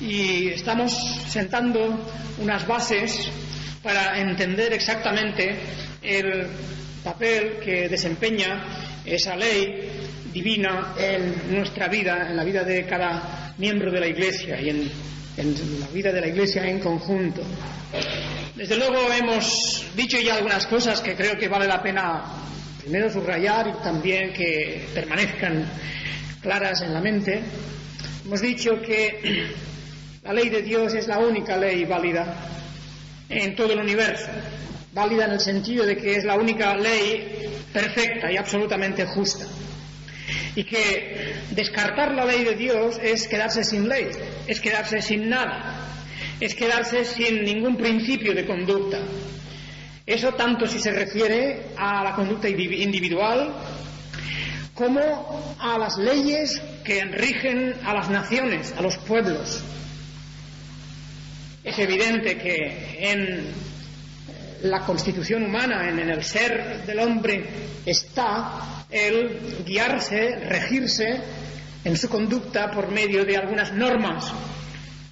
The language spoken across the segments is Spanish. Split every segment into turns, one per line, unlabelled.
y estamos sentando unas bases para entender exactamente el papel que desempeña esa ley divina en nuestra vida, en la vida de cada miembro de la Iglesia y en la vida de la Iglesia en conjunto. Desde luego hemos dicho ya algunas cosas que creo que vale la pena primero subrayar y también que permanezcan claras en la mente. Hemos dicho que la ley de Dios es la única ley válida en todo el universo, válida en el sentido de que es la única ley perfecta y absolutamente justa, y que descartar la ley de Dios es quedarse sin ley, es quedarse sin nada, es quedarse sin ningún principio de conducta. Eso tanto si se refiere a la conducta individual como a las leyes que rigen a las naciones, a los pueblos. Es evidente que en la constitución humana, en el ser del hombre, está el guiarse, regirse en su conducta por medio de algunas normas,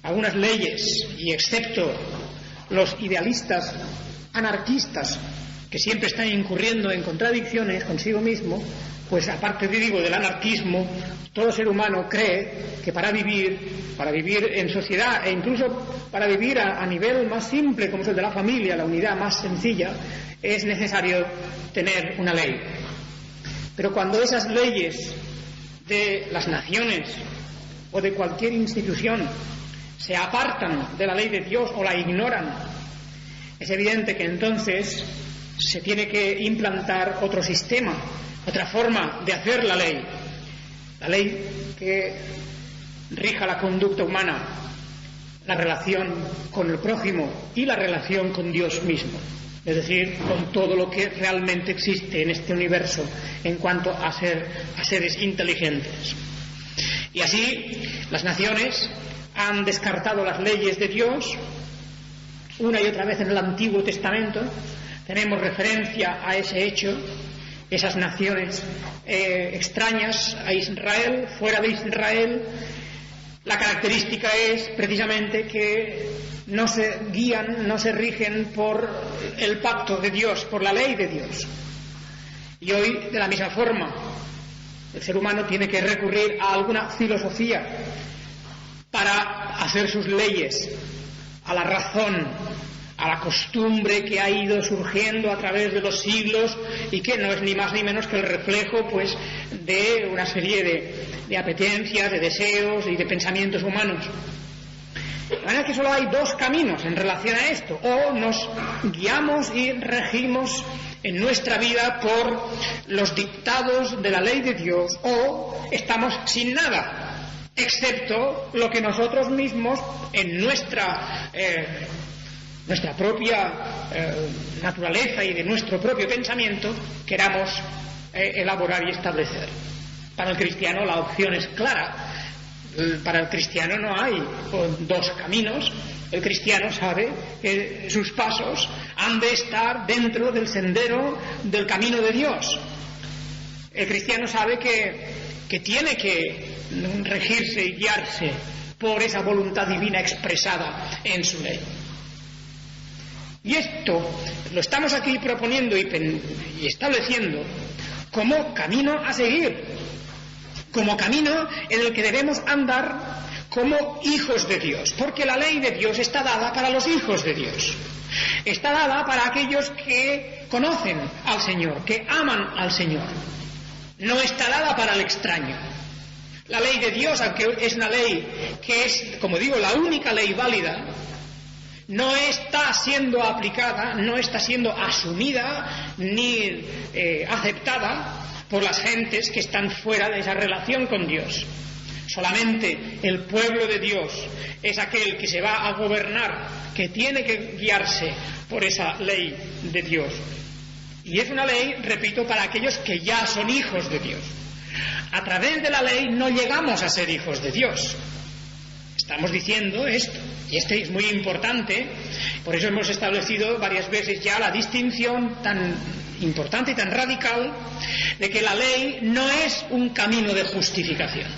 algunas leyes, y excepto los idealistas anarquistas que siempre están incurriendo en contradicciones consigo mismo, pues aparte del anarquismo, todo ser humano cree que para vivir en sociedad e incluso para vivir a nivel más simple como es el de la familia, la unidad más sencilla, es necesario tener una ley. Pero cuando esas leyes de las naciones o de cualquier institución se apartan de la ley de Dios o la ignoran, es evidente que entonces se tiene que implantar otro sistema, otra forma de hacer la ley que rija la conducta humana, la relación con el prójimo y la relación con Dios mismo, es decir, con todo lo que realmente existe en este universo en cuanto a seres inteligentes. Y así las naciones han descartado las leyes de Dios una y otra vez en el Antiguo Testamento. Tenemos referencia a ese hecho, esas naciones extrañas a Israel, fuera de Israel. La característica es precisamente que no se guían, no se rigen por el pacto de Dios, por la ley de Dios. Y hoy, de la misma forma, el ser humano tiene que recurrir a alguna filosofía para hacer sus leyes, a la razón, a la costumbre que ha ido surgiendo a través de los siglos y que no es ni más ni menos que el reflejo pues de una serie de apetencias, de deseos y de pensamientos humanos. De manera que solo hay dos caminos en relación a esto: o nos guiamos y regimos en nuestra vida por los dictados de la ley de Dios, o estamos sin nada, excepto lo que nosotros mismos en nuestra propia naturaleza y de nuestro propio pensamiento queramos elaborar y establecer. Para el cristiano la opción es clara. Para el cristiano no hay dos caminos. El cristiano sabe que sus pasos han de estar dentro del sendero del camino de Dios. El cristiano sabe que tiene que regirse y guiarse por esa voluntad divina expresada en su ley. Y esto lo estamos aquí proponiendo y estableciendo como camino a seguir, como camino en el que debemos andar como hijos de Dios, porque la ley de Dios está dada para los hijos de Dios, está dada para aquellos que conocen al Señor, que aman al Señor, no está dada para el extraño. La ley de Dios, aunque es una ley que es, como digo, la única ley válida, no está siendo aplicada, no está siendo asumida ni aceptada por las gentes que están fuera de esa relación con Dios. Solamente el pueblo de Dios es aquel que se va a gobernar, que tiene que guiarse por esa ley de Dios. Y es una ley, repito, para aquellos que ya son hijos de Dios. A través de la ley no llegamos a ser hijos de Dios. Estamos diciendo esto, y esto es muy importante, por eso hemos establecido varias veces ya la distinción tan importante y tan radical de que la ley no es un camino de justificación.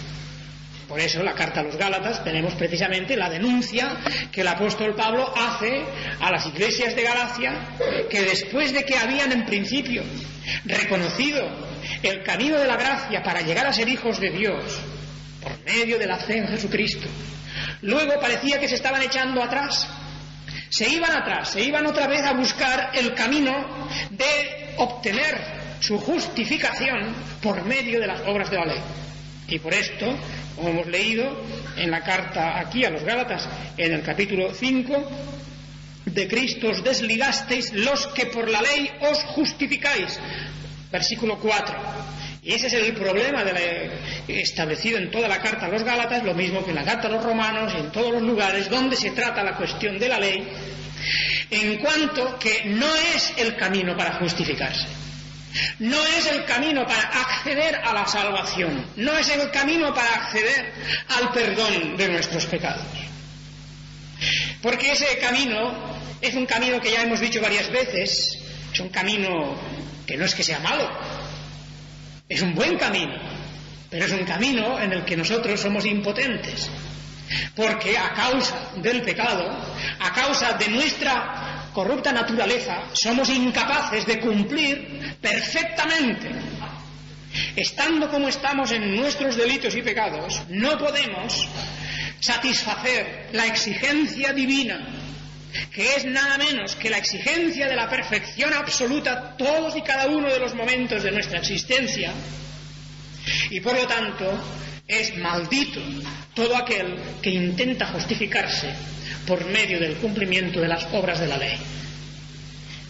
Por eso, la carta a los Gálatas, tenemos precisamente la denuncia que el apóstol Pablo hace a las iglesias de Galacia, que después de que habían en principio reconocido el camino de la gracia para llegar a ser hijos de Dios por medio de la fe en Jesucristo, luego parecía que se estaban echando atrás. Se iban otra vez a buscar el camino de obtener su justificación por medio de las obras de la ley. Y por esto, como hemos leído en la carta aquí a los Gálatas, en el capítulo 5, de Cristo os desligasteis los que por la ley os justificáis. Versículo 4. Y ese es el problema establecido en toda la carta a los Gálatas, lo mismo que en la carta a los Romanos y en todos los lugares donde se trata la cuestión de la ley, en cuanto que no es el camino para justificarse. No es el camino para acceder a la salvación, no es el camino para acceder al perdón de nuestros pecados. Porque ese camino es un camino que ya hemos dicho varias veces, es un camino que no es que sea malo, es un buen camino, pero es un camino en el que nosotros somos impotentes. Porque a causa del pecado, a causa de nuestra corrupta naturaleza, somos incapaces de cumplir perfectamente. Estando como estamos en nuestros delitos y pecados, no podemos satisfacer la exigencia divina, que es nada menos que la exigencia de la perfección absoluta todos y cada uno de los momentos de nuestra existencia, y por lo tanto es maldito todo aquel que intenta justificarse por medio del cumplimiento de las obras de la ley.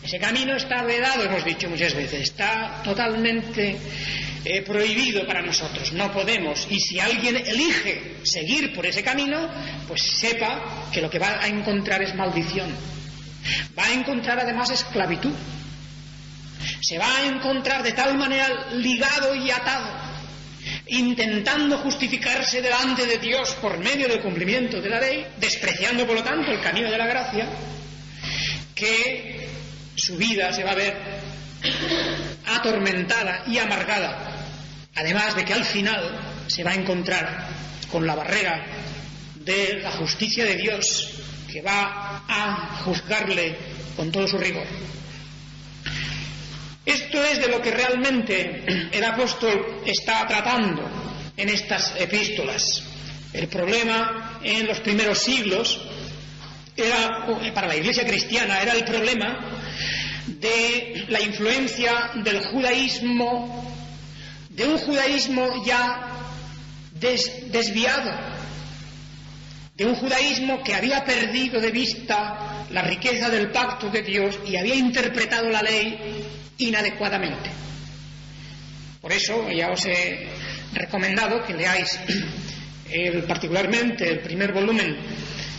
Ese camino está vedado, hemos dicho muchas veces, está totalmente prohibido para nosotros, no podemos, y si alguien elige seguir por ese camino, pues sepa que lo que va a encontrar es maldición, va a encontrar además esclavitud, se va a encontrar de tal manera ligado y atado, intentando justificarse delante de Dios por medio del cumplimiento de la ley, despreciando por lo tanto el camino de la gracia, que su vida se va a ver atormentada y amargada, además de que al final se va a encontrar con la barrera de la justicia de Dios, que va a juzgarle con todo su rigor. Esto es de lo que realmente el apóstol está tratando en estas epístolas. El problema en los primeros siglos para la Iglesia cristiana era el problema de la influencia del judaísmo, de un judaísmo ya desviado, de un judaísmo que había perdido de vista la riqueza del pacto de Dios y había interpretado la ley inadecuadamente. Por eso ya os he recomendado que leáis particularmente el primer volumen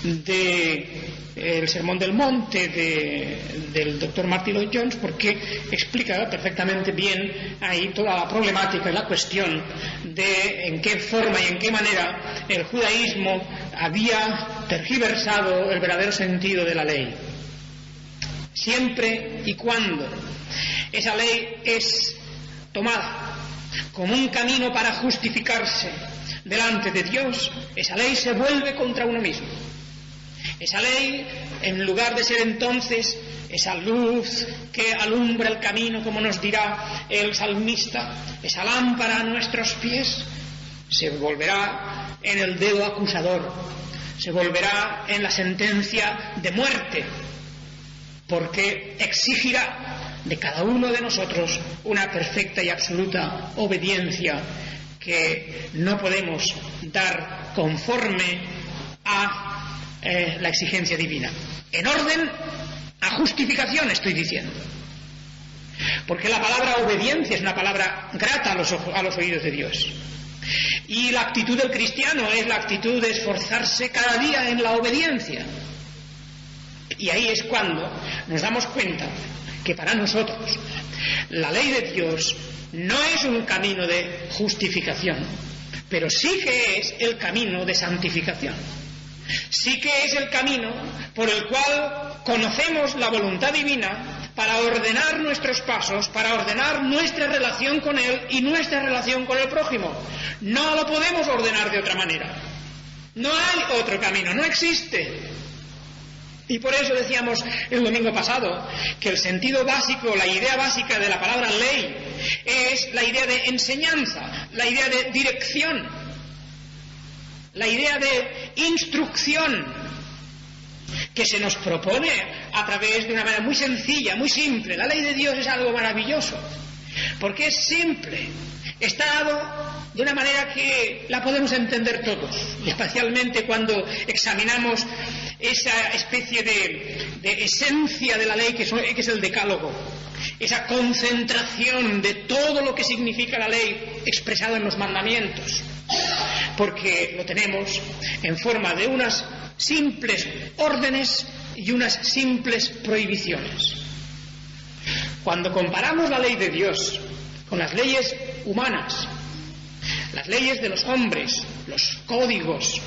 del Sermón del Monte del Dr. Martyn Lloyd-Jones, porque explica perfectamente bien ahí toda la problemática y la cuestión de en qué forma y en qué manera el judaísmo había tergiversado el verdadero sentido de la ley. Siempre y cuando esa ley es tomada como un camino para justificarse delante de Dios, esa ley se vuelve contra uno mismo. Esa ley, en lugar de ser entonces esa luz que alumbra el camino, como nos dirá el salmista, esa lámpara a nuestros pies, se volverá en el dedo acusador, se volverá en la sentencia de muerte, porque exigirá de cada uno de nosotros una perfecta y absoluta obediencia que no podemos dar conforme a la exigencia divina. En orden a justificación estoy diciendo, porque la palabra obediencia es una palabra grata a los oídos de Dios, y la actitud del cristiano es la actitud de esforzarse cada día en la obediencia. Y ahí es cuando nos damos cuenta que para nosotros la ley de Dios no es un camino de justificación, pero sí que es el camino de santificación. Sí que es el camino por el cual conocemos la voluntad divina para ordenar nuestros pasos, para ordenar nuestra relación con Él y nuestra relación con el prójimo. No lo podemos ordenar de otra manera. No hay otro camino, no existe. Y por eso decíamos el domingo pasado que el sentido básico, la idea básica de la palabra ley es la idea de enseñanza, la idea de dirección, la idea de instrucción que se nos propone a través de una manera muy sencilla, muy simple. La ley de Dios es algo maravilloso, porque es simple, está dado de una manera que la podemos entender todos, y especialmente cuando examinamos esa especie de esencia de la ley que es el decálogo, esa concentración de todo lo que significa la ley expresado en los mandamientos, porque lo tenemos en forma de unas simples órdenes y unas simples prohibiciones. Cuando comparamos la ley de Dios con las leyes humanas, las leyes de los hombres, los códigos,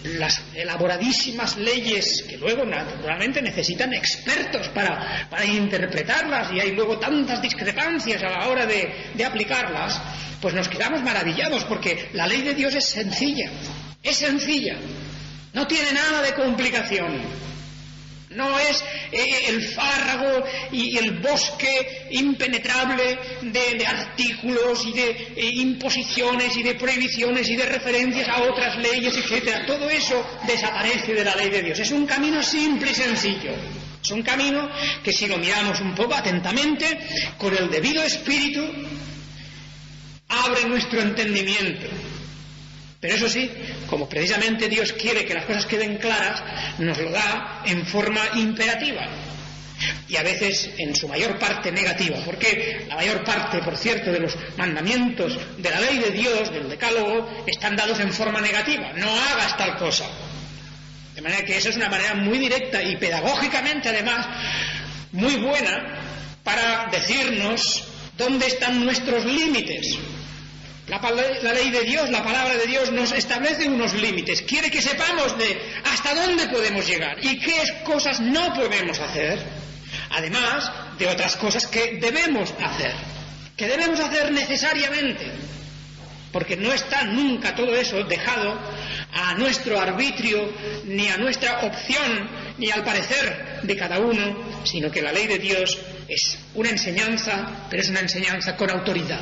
las elaboradísimas leyes que luego naturalmente necesitan expertos para interpretarlas, y hay luego tantas discrepancias a la hora de aplicarlas, pues nos quedamos maravillados, porque la ley de Dios es sencilla, no tiene nada de complicación. No es el fárrago y el bosque impenetrable de artículos y de imposiciones y de prohibiciones y de referencias a otras leyes, etc. Todo eso desaparece de la ley de Dios. Es un camino simple y sencillo. Es un camino que, si lo miramos un poco atentamente, con el debido espíritu, abre nuestro entendimiento. Pero eso sí, como precisamente Dios quiere que las cosas queden claras, nos lo da en forma imperativa. Y a veces en su mayor parte negativa, porque la mayor parte, por cierto, de los mandamientos de la ley de Dios, del decálogo, están dados en forma negativa. No hagas tal cosa. De manera que esa es una manera muy directa y pedagógicamente, además, muy buena para decirnos dónde están nuestros límites. La ley de Dios, la palabra de Dios, nos establece unos límites. Quiere que sepamos de hasta dónde podemos llegar y qué cosas no podemos hacer, además de otras cosas que debemos hacer necesariamente, porque no está nunca todo eso dejado a nuestro arbitrio, ni a nuestra opción, ni al parecer de cada uno, sino que la ley de Dios es una enseñanza, pero es una enseñanza con autoridad.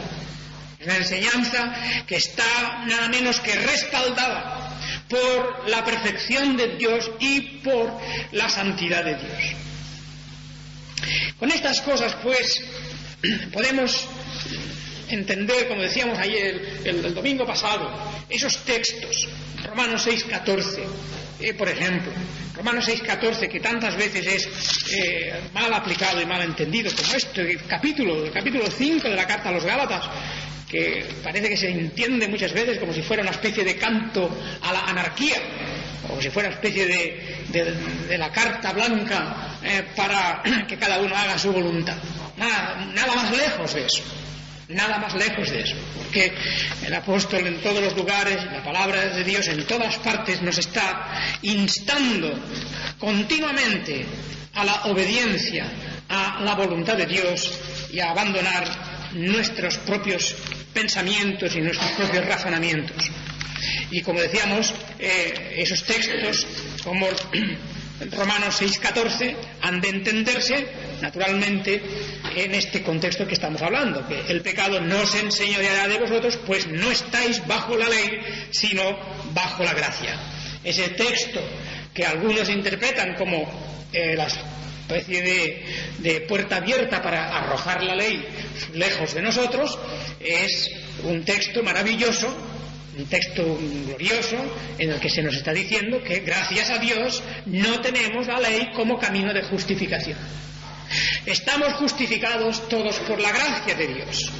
Es una enseñanza que está nada menos que respaldada por la perfección de Dios y por la santidad de Dios. Con estas cosas, pues, podemos entender, como decíamos ayer, el domingo pasado, esos textos, Romanos 6:14, por ejemplo, Romanos 6:14, que tantas veces es mal aplicado y mal entendido, como el capítulo 5 de la carta a los Gálatas, que parece que se entiende muchas veces como si fuera una especie de canto a la anarquía, como si fuera una especie de la carta blanca para que cada uno haga su voluntad. Nada más lejos de eso. Nada más lejos de eso, porque el apóstol en todos los lugares, la palabra de Dios en todas partes, nos está instando continuamente a la obediencia a la voluntad de Dios y a abandonar nuestros propios pensamientos y nuestros propios razonamientos. Y como decíamos, esos textos, como Romanos 6:14, han de entenderse naturalmente en este contexto que estamos hablando, que el pecado no se enseñoreará de vosotros, pues no estáis bajo la ley, sino bajo la gracia. Ese texto que algunos interpretan como la especie de puerta abierta para arrojar la ley lejos de nosotros, es un texto maravilloso, un texto glorioso en el que se nos está diciendo que gracias a Dios no tenemos la ley como camino de justificación. Estamos justificados todos por la gracia de Dios.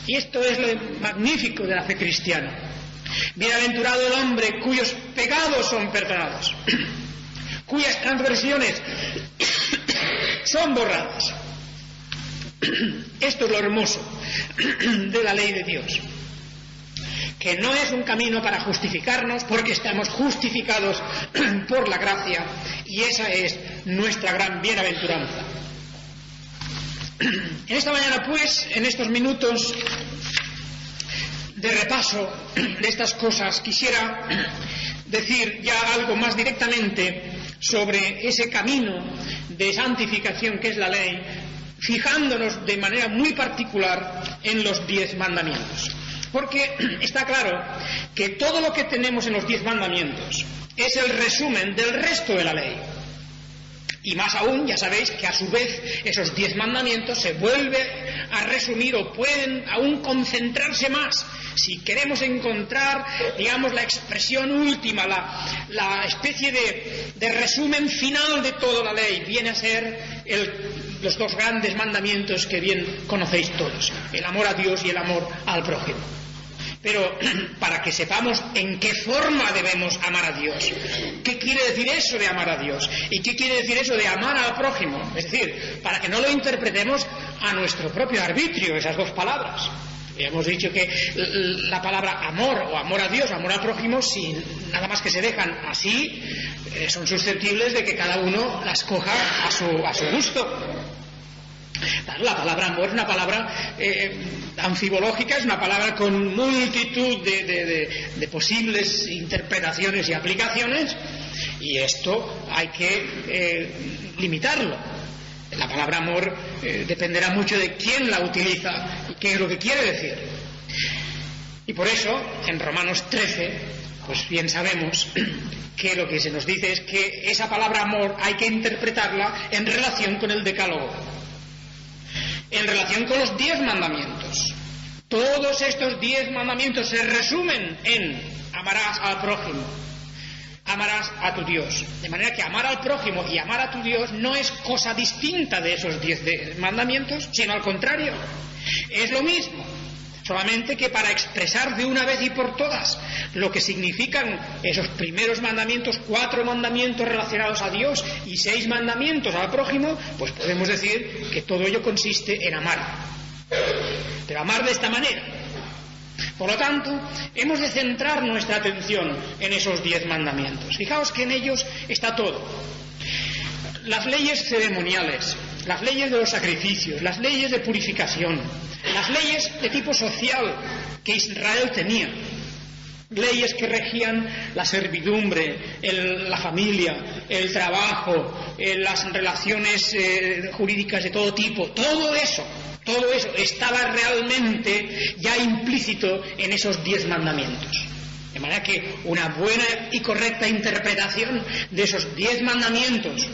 Y esto es lo magnífico de la fe cristiana. Bienaventurado el hombre cuyos pecados son perdonados, cuyas transgresiones son borradas. Esto es lo hermoso de la ley de Dios, que no es un camino para justificarnos, porque estamos justificados por la gracia, y esa es nuestra gran bienaventuranza. En esta mañana, pues, en estos minutos de repaso de estas cosas, quisiera decir ya algo más directamente sobre ese camino de santificación que es la ley, fijándonos de manera muy particular en los 10 mandamientos. Porque está claro que todo lo que tenemos en los 10 mandamientos es el resumen del resto de la ley. Y más aún, ya sabéis que a su vez esos 10 mandamientos se vuelven a resumir o pueden aún concentrarse más. Si queremos encontrar, digamos, la expresión última, la especie de resumen final de toda la ley, viene a ser los 2 grandes mandamientos que bien conocéis todos: el amor a Dios y el amor al prójimo. Pero para que sepamos en qué forma debemos amar a Dios, ¿qué quiere decir eso de amar a Dios? ¿Y qué quiere decir eso de amar al prójimo? Es decir, para que no lo interpretemos a nuestro propio arbitrio, esas 2 palabras. Hemos dicho que la palabra amor o amor a Dios, amor al prójimo, si nada más que se dejan así, son susceptibles de que cada uno las coja a su gusto. La palabra amor es una palabra anfibológica, es una palabra con multitud de posibles interpretaciones y aplicaciones, y esto hay que limitarlo. La palabra amor dependerá mucho de quién la utiliza y qué es lo que quiere decir. Y por eso, en Romanos 13, pues bien sabemos que lo que se nos dice es que esa palabra amor hay que interpretarla en relación con el decálogo, en relación con los 10 mandamientos. Todos estos 10 mandamientos se resumen en amarás al prójimo, amarás a tu Dios. De manera que amar al prójimo y amar a tu Dios no es cosa distinta de esos 10 mandamientos, sino al contrario, es lo mismo. Solamente que para expresar de una vez y por todas lo que significan esos primeros mandamientos, 4 mandamientos relacionados a Dios y 6 mandamientos al prójimo, pues podemos decir que todo ello consiste en amar. Pero amar de esta manera. Por lo tanto, hemos de centrar nuestra atención en esos 10 mandamientos. Fijaos que en ellos está todo. Las leyes ceremoniales, las leyes de los sacrificios, las leyes de purificación, las leyes de tipo social que Israel tenía, leyes que regían la servidumbre, la familia, el trabajo, las relaciones jurídicas de todo tipo, todo eso estaba realmente ya implícito en esos 10 mandamientos. De manera que una buena y correcta interpretación de esos 10 mandamientos,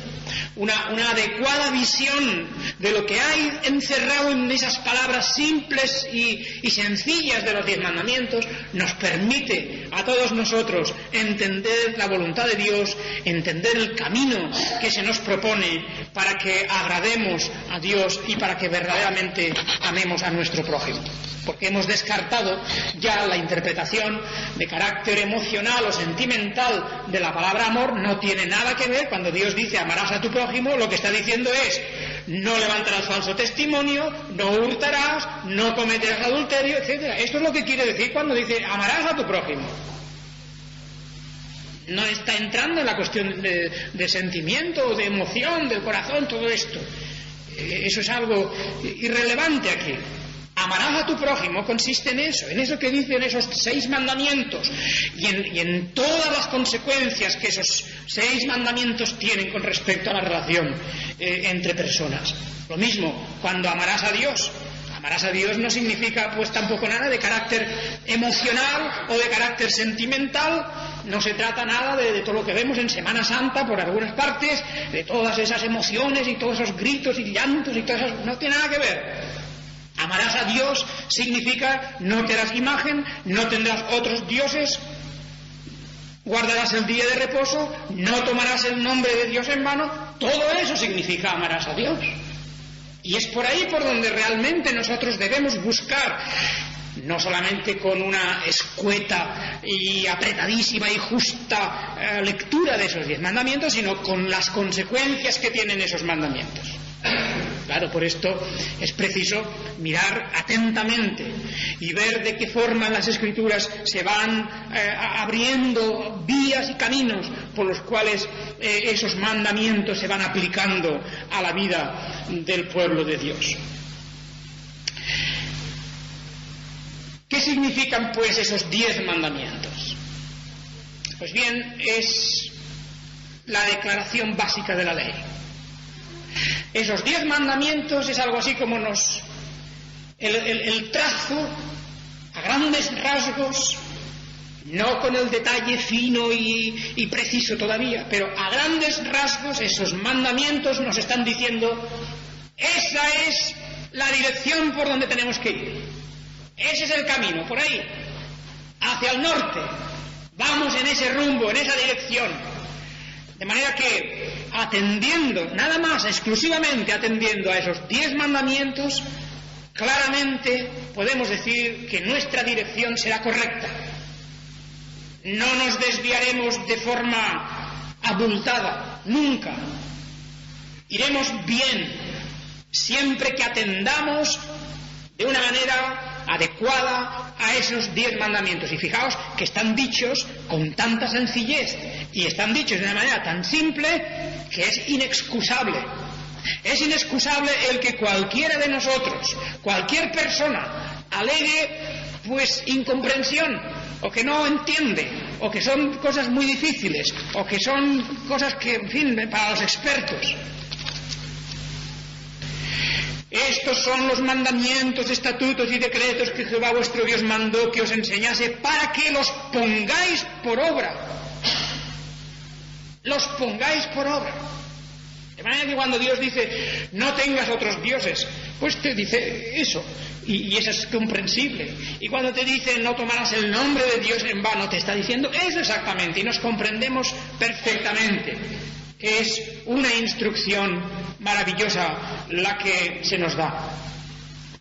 una adecuada visión de lo que hay encerrado en esas palabras simples y sencillas de los 10 mandamientos, nos permite a todos nosotros entender la voluntad de Dios, entender el camino que se nos propone para que agrademos a Dios y para que verdaderamente amemos a nuestro prójimo. Porque hemos descartado ya la interpretación de carácter emocional o sentimental de la palabra amor. No tiene nada que ver. Cuando Dios dice amarás a tu prójimo, lo que está diciendo es no levantarás falso testimonio, no hurtarás, no cometerás adulterio, etc. Esto es lo que quiere decir cuando dice amarás a tu prójimo. No está entrando en la cuestión de sentimiento, de emoción, del corazón, todo esto. Eso es algo irrelevante aquí. Amarás a tu prójimo consiste en eso que dicen esos 6 mandamientos y en todas las consecuencias que esos 6 mandamientos tienen con respecto a la relación entre personas. Lo mismo, cuando amarás a Dios. Amarás a Dios no significa pues tampoco nada de carácter emocional o de carácter sentimental. No se trata nada de todo lo que vemos en Semana Santa por algunas partes, de todas esas emociones y todos esos gritos y llantos y todas esas... No tiene nada que ver. Amarás a Dios significa no te harás imagen, no tendrás otros dioses, guardarás el día de reposo, no tomarás el nombre de Dios en vano. Todo eso significa amarás a Dios. Y es por ahí por donde realmente nosotros debemos buscar, no solamente con una escueta y apretadísima y justa lectura de esos 10 mandamientos, sino con las consecuencias que tienen esos mandamientos. Claro, por esto es preciso mirar atentamente y ver de qué forma en las Escrituras se van abriendo vías y caminos por los cuales esos mandamientos se van aplicando a la vida del pueblo de Dios. ¿Qué significan, pues, esos 10 mandamientos? Pues bien, es la declaración básica de la ley. Esos 10 mandamientos es algo así como el trazo a grandes rasgos, no con el detalle fino y preciso todavía, pero a grandes rasgos esos mandamientos nos están diciendo: esa es la dirección por donde tenemos que ir, ese es el camino, por ahí, hacia el norte, vamos en ese rumbo, en esa dirección. De manera que, atendiendo, nada más, exclusivamente atendiendo a esos 10 mandamientos, claramente podemos decir que nuestra dirección será correcta. No nos desviaremos de forma abultada, nunca. Iremos bien, siempre que atendamos de una manera adecuada a esos 10 mandamientos. Y fijaos que están dichos con tanta sencillez y están dichos de una manera tan simple que es inexcusable. Es inexcusable el que cualquiera de nosotros, cualquier persona, alegue pues incomprensión, o que no entiende, o que son cosas muy difíciles, o que son cosas que, en fin, para los expertos. Estos son los mandamientos, estatutos y decretos que Jehová vuestro Dios mandó que os enseñase para que los pongáis por obra. Los pongáis por obra. De manera que cuando Dios dice no tengas otros dioses, pues te dice eso, y eso es comprensible. Y cuando te dice no tomarás el nombre de Dios en vano, te está diciendo eso exactamente, y nos comprendemos perfectamente. Es una instrucción maravillosa la que se nos da,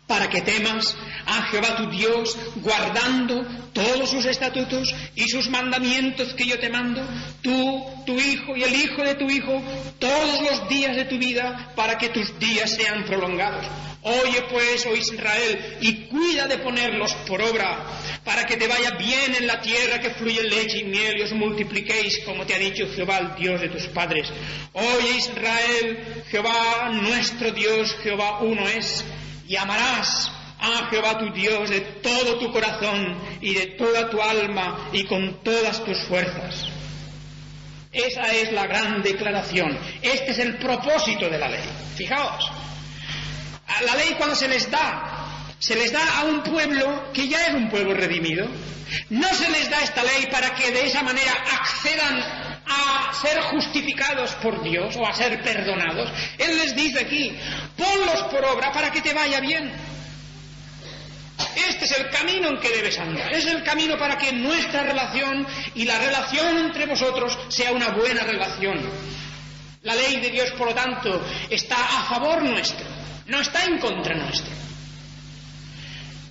para que temas a Jehová tu Dios, guardando todos sus estatutos y sus mandamientos que yo te mando, tú, tu hijo y el hijo de tu hijo, todos los días de tu vida, para que tus días sean prolongados. Oye pues, oh Israel, y cuida de ponerlos por obra, para que te vaya bien en la tierra que fluye leche y miel, y os multipliquéis, como te ha dicho Jehová, el Dios de tus padres. Oye Israel, Jehová nuestro Dios, Jehová uno es, y amarás a Jehová tu Dios de todo tu corazón y de toda tu alma y con todas tus fuerzas. Esa es la gran declaración. Este es el propósito de la ley. Fijaos, a la ley cuando se les da a un pueblo que ya es un pueblo redimido. No se les da esta ley para que de esa manera accedan a ser justificados por Dios o a ser perdonados. Él les dice aquí, ponlos por obra para que te vaya bien. Este es el camino en que debes andar. Es el camino para que nuestra relación y la relación entre vosotros sea una buena relación. La ley de Dios, por lo tanto, está a favor nuestro, no está en contra nuestro.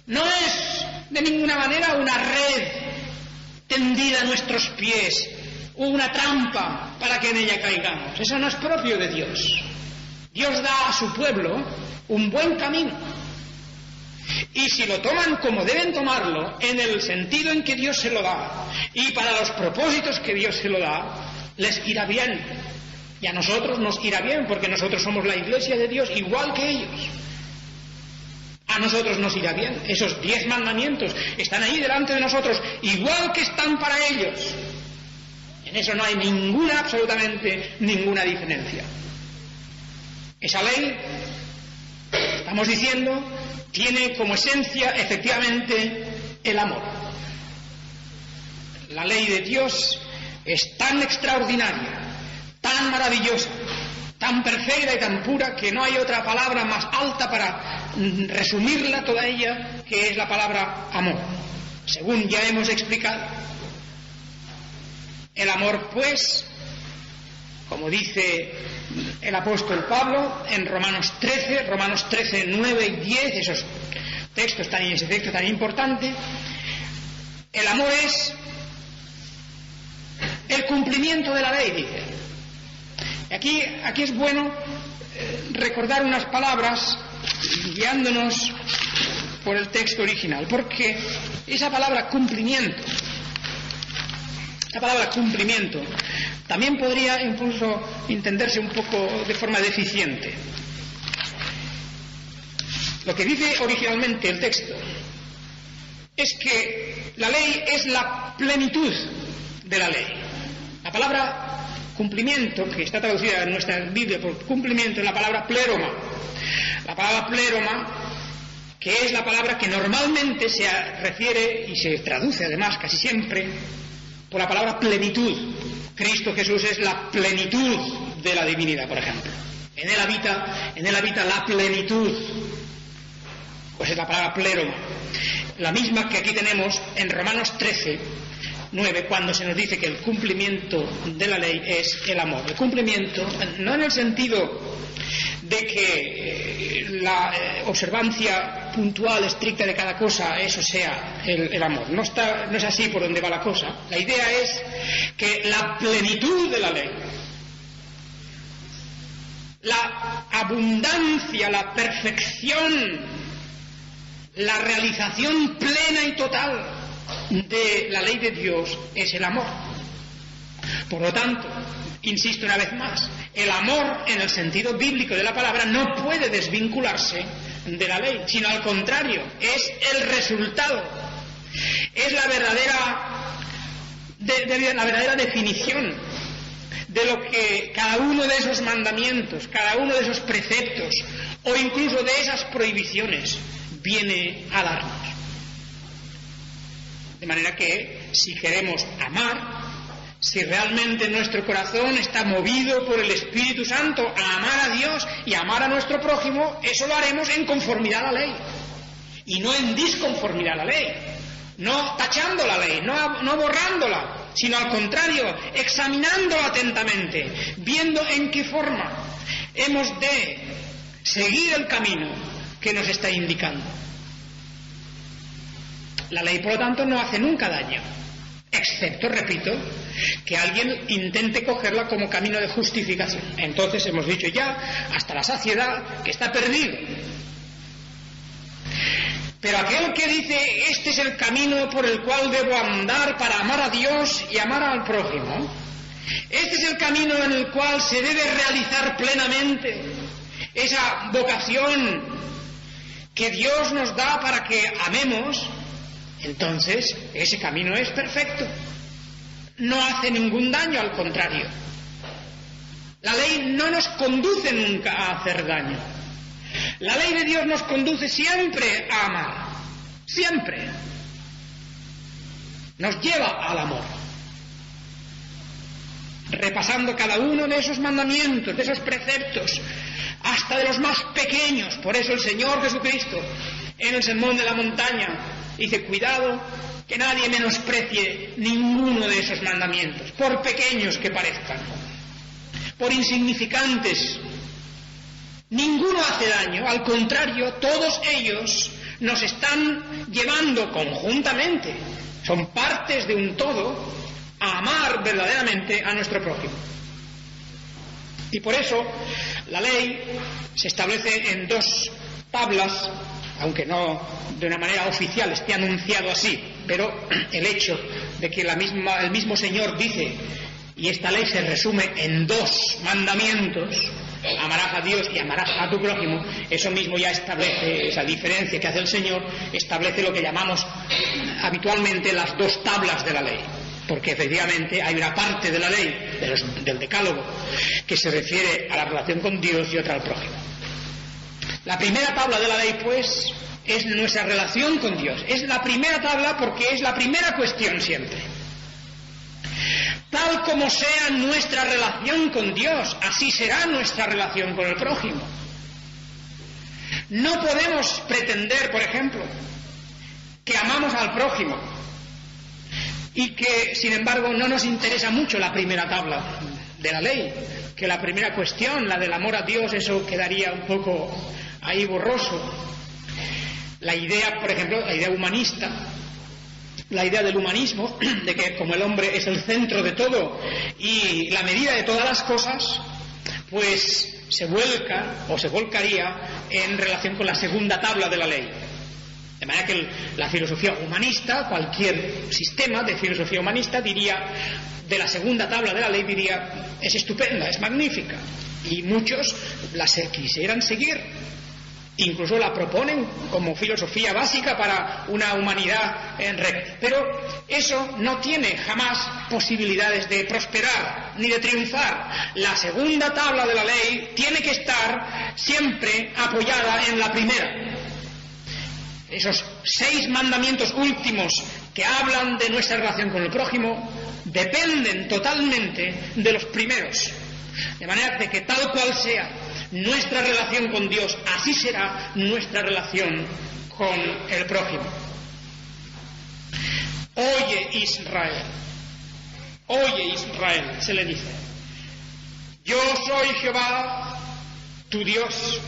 No es de ninguna manera una red tendida a nuestros pies, una trampa para que en ella caigamos. Eso no es propio de Dios. Dios da a su pueblo un buen camino. Y si lo toman como deben tomarlo, en el sentido en que Dios se lo da, y para los propósitos que Dios se lo da, les irá bien. Y a nosotros nos irá bien, porque nosotros somos la iglesia de Dios, igual que ellos. A nosotros nos irá bien. Esos 10 mandamientos están ahí delante de nosotros, igual que están para ellos. En eso no hay absolutamente ninguna diferencia. Esa ley, estamos diciendo, tiene como esencia efectivamente el amor. La ley de Dios es tan extraordinaria, tan maravillosa, tan perfecta y tan pura que no hay otra palabra más alta para resumirla toda ella, que es la palabra amor, según ya hemos explicado. El amor, pues, como dice el apóstol Pablo en Romanos 13, 9 y 10, ese texto tan importante, el amor es el cumplimiento de la ley, dice. Aquí es bueno recordar unas palabras guiándonos por el texto original, porque esa palabra cumplimiento, también podría incluso entenderse un poco de forma deficiente. Lo que dice originalmente el texto es que la ley es la plenitud de la ley. La palabra cumplimiento, que está traducida en nuestra Biblia por cumplimiento, es la palabra pléroma. La palabra pléroma, que es la palabra que normalmente se refiere y se traduce además casi siempre por la palabra plenitud. Cristo Jesús es la plenitud de la divinidad, por ejemplo. En él habita la plenitud. Pues es la palabra pléroma. La misma que aquí tenemos en Romanos 13:9, cuando se nos dice que el cumplimiento de la ley es el amor. El cumplimiento, no en el sentido de que la observancia puntual, estricta de cada cosa, eso sea el amor. No es así por donde va la cosa. La idea es que la plenitud de la ley, la abundancia, la perfección, la realización plena y total de la ley de Dios es el amor. Por lo tanto, insisto una vez más, el amor en el sentido bíblico de la palabra no puede desvincularse de la ley, sino al contrario, es el resultado, es la verdadera definición de lo que cada uno de esos mandamientos, cada uno de esos preceptos o incluso de esas prohibiciones viene a darnos. De manera que si queremos amar, si realmente nuestro corazón está movido por el Espíritu Santo a amar a Dios y a amar a nuestro prójimo, eso lo haremos en conformidad a la ley y no en disconformidad a la ley, no tachando la ley, no borrándola, sino al contrario, examinándola atentamente, viendo en qué forma hemos de seguir el camino que nos está indicando. La ley, por lo tanto, no hace nunca daño, excepto, repito, que alguien intente cogerla como camino de justificación. Entonces hemos dicho ya, hasta la saciedad, que está perdido. Pero aquel que dice, este es el camino por el cual debo andar para amar a Dios y amar al prójimo, este es el camino en el cual se debe realizar plenamente esa vocación que Dios nos da para que amemos, entonces ese camino es perfecto. No hace ningún daño, al contrario. La ley no nos conduce nunca a hacer daño. La ley de Dios nos conduce siempre a amar. Siempre. Nos lleva al amor. Repasando cada uno de esos mandamientos, de esos preceptos, hasta de los más pequeños. Por eso el Señor Jesucristo, en el Sermón de la Montaña, dice, cuidado que nadie menosprecie ninguno de esos mandamientos, por pequeños que parezcan, por insignificantes. Ninguno hace daño, al contrario, todos ellos nos están llevando conjuntamente, son partes de un todo, a amar verdaderamente a nuestro prójimo. Y por eso la ley se establece en 2 tablas, aunque no de una manera oficial esté anunciado así, pero el hecho de que el mismo Señor dice, y esta ley se resume en 2 mandamientos, amarás a Dios y amarás a tu prójimo, eso mismo ya establece, esa diferencia que hace el Señor, establece lo que llamamos habitualmente las 2 tablas de la ley. Porque efectivamente hay una parte de la ley, del decálogo, que se refiere a la relación con Dios y otra al prójimo. La primera tabla de la ley, pues, es nuestra relación con Dios. Es la primera tabla porque es la primera cuestión siempre. Tal como sea nuestra relación con Dios, así será nuestra relación con el prójimo. No podemos pretender, por ejemplo, que amamos al prójimo y que, sin embargo, no nos interesa mucho la primera tabla de la ley, que la primera cuestión, la del amor a Dios, eso quedaría un poco ahí borroso. La idea, por ejemplo, la idea humanista, la idea del humanismo, de que como el hombre es el centro de todo y la medida de todas las cosas, pues se vuelca o se volcaría en relación con la segunda tabla de la ley. De manera que la filosofía humanista, cualquier sistema de filosofía humanista diría, de la segunda tabla de la ley diría, es estupenda, es magnífica, y muchos la quisieran seguir, incluso la proponen como filosofía básica para una humanidad en recta. Pero eso no tiene jamás posibilidades de prosperar ni de triunfar. La segunda tabla de la ley tiene que estar siempre apoyada en la primera. Esos 6 mandamientos últimos que hablan de nuestra relación con el prójimo dependen totalmente de los primeros. De manera de que tal cual sea nuestra relación con Dios, así será nuestra relación con el prójimo. Oye Israel, se le dice, yo soy Jehová, tu Dios,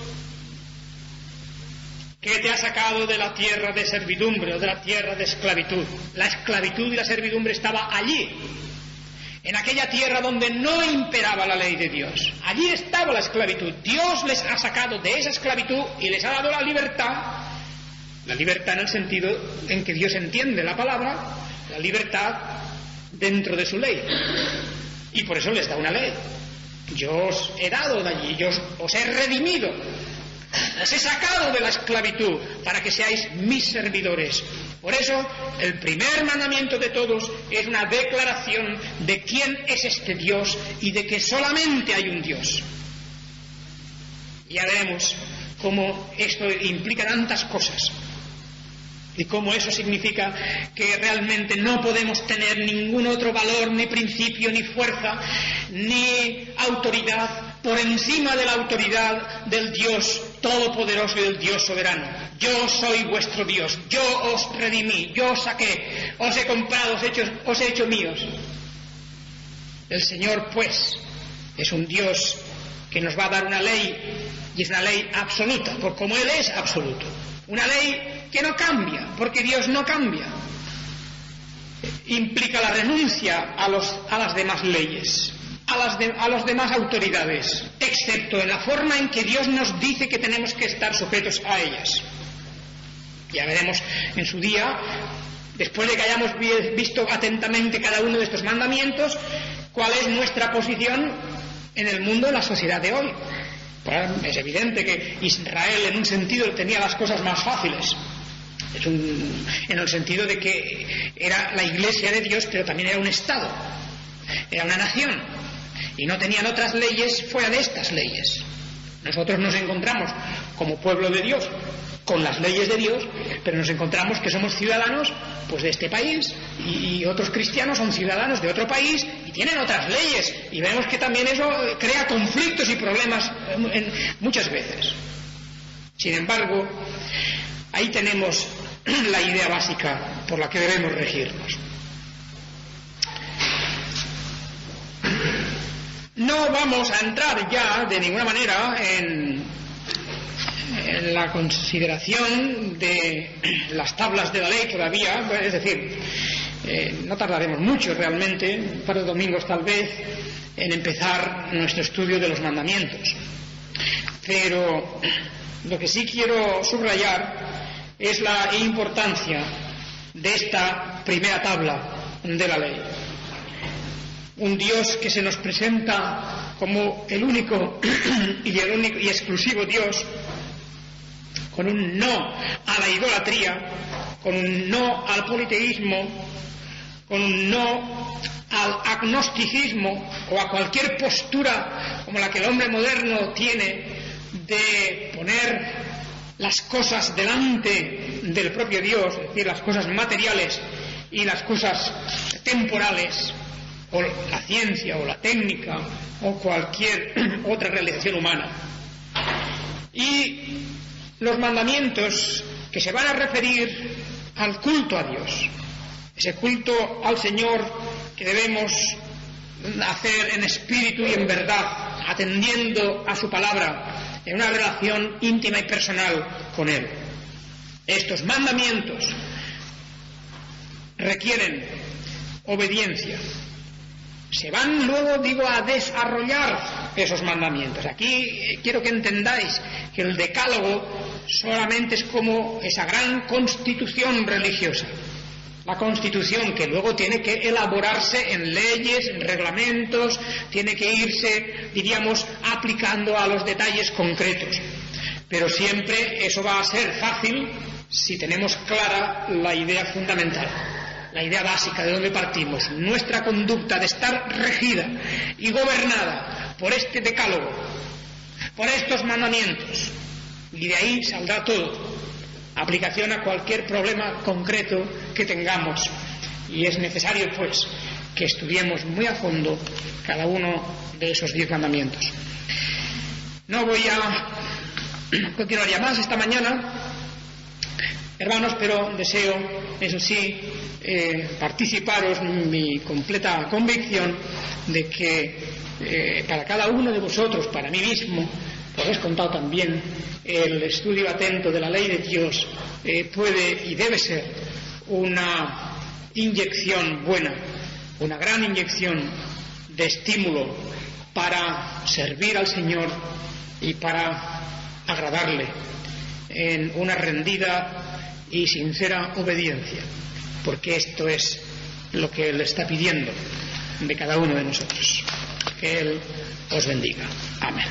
que te ha sacado de la tierra de servidumbre o de la tierra de esclavitud. La esclavitud y la servidumbre estaba allí, en aquella tierra donde no imperaba la ley de Dios. Allí estaba la esclavitud. Dios les ha sacado de esa esclavitud y les ha dado la libertad en el sentido en que Dios entiende la palabra, la libertad dentro de su ley. Y por eso les da una ley. Yo os he dado de allí, yo os he redimido, os he sacado de la esclavitud para que seáis mis servidores. Por eso, el primer mandamiento de todos es una declaración de quién es este Dios y de que solamente hay un Dios. Ya veremos cómo esto implica tantas cosas y cómo eso significa que realmente no podemos tener ningún otro valor, ni principio, ni fuerza, ni autoridad por encima de la autoridad del Dios todopoderoso y del Dios soberano. Yo soy vuestro Dios, yo os redimí, yo os saqué, os he comprado, os he hecho míos. El Señor, pues, es un Dios que nos va a dar una ley, y es una ley absoluta, por como Él es absoluto. Una ley que no cambia, porque Dios no cambia. Implica la renuncia a las demás leyes, a las demás autoridades, excepto en la forma en que Dios nos dice que tenemos que estar sujetos a ellas. Ya veremos en su día, después de que hayamos visto atentamente cada uno de estos mandamientos, cuál es nuestra posición en el mundo, en la sociedad de hoy. Bueno, es evidente que Israel en un sentido tenía las cosas más fáciles, en el sentido de que era la iglesia de Dios, pero también era un Estado, era una nación, y no tenían otras leyes fuera de estas leyes. Nosotros nos encontramos como pueblo de Dios con las leyes de Dios, pero nos encontramos que somos ciudadanos pues de este país, y otros cristianos son ciudadanos de otro país y tienen otras leyes, y vemos que también eso crea conflictos y problemas muchas veces. Sin embargo, ahí tenemos la idea básica por la que debemos regirnos. No vamos a entrar ya de ninguna manera en la consideración de las tablas de la ley todavía, es decir, no tardaremos mucho realmente, un par de domingos tal vez, en empezar nuestro estudio de los mandamientos. Pero lo que sí quiero subrayar es la importancia de esta primera tabla de la ley. Un Dios que se nos presenta como el único y exclusivo Dios, con un no a la idolatría, con un no al politeísmo, con un no al agnosticismo o a cualquier postura como la que el hombre moderno tiene de poner las cosas delante del propio Dios, es decir, las cosas materiales y las cosas temporales, o la ciencia o la técnica o cualquier otra realización humana. Y los mandamientos que se van a referir al culto a Dios, ese culto al Señor que debemos hacer en espíritu y en verdad, atendiendo a su palabra, en una relación íntima y personal con Él. Estos mandamientos requieren obediencia. Se van luego, a desarrollar esos mandamientos. Aquí quiero que entendáis que el decálogo solamente es como esa gran constitución religiosa. La Constitución que luego tiene que elaborarse en leyes, en reglamentos, tiene que irse, diríamos, aplicando a los detalles concretos. Pero siempre eso va a ser fácil si tenemos clara la idea fundamental, la idea básica de donde partimos. Nuestra conducta de estar regida y gobernada por este decálogo, por estos mandamientos, y de ahí saldrá todo. Aplicación a cualquier problema concreto que tengamos, y es necesario pues que estudiemos muy a fondo cada uno de esos 10 mandamientos. No voy a continuar ya más esta mañana, hermanos, pero deseo, eso sí, participaros mi completa convicción de que para cada uno de vosotros, para mí mismo, os he contado también, el estudio atento de la ley de Dios puede y debe ser una inyección buena, una gran inyección de estímulo para servir al Señor y para agradarle en una rendida y sincera obediencia, porque esto es lo que Él está pidiendo de cada uno de nosotros. Que Él os bendiga. Amén.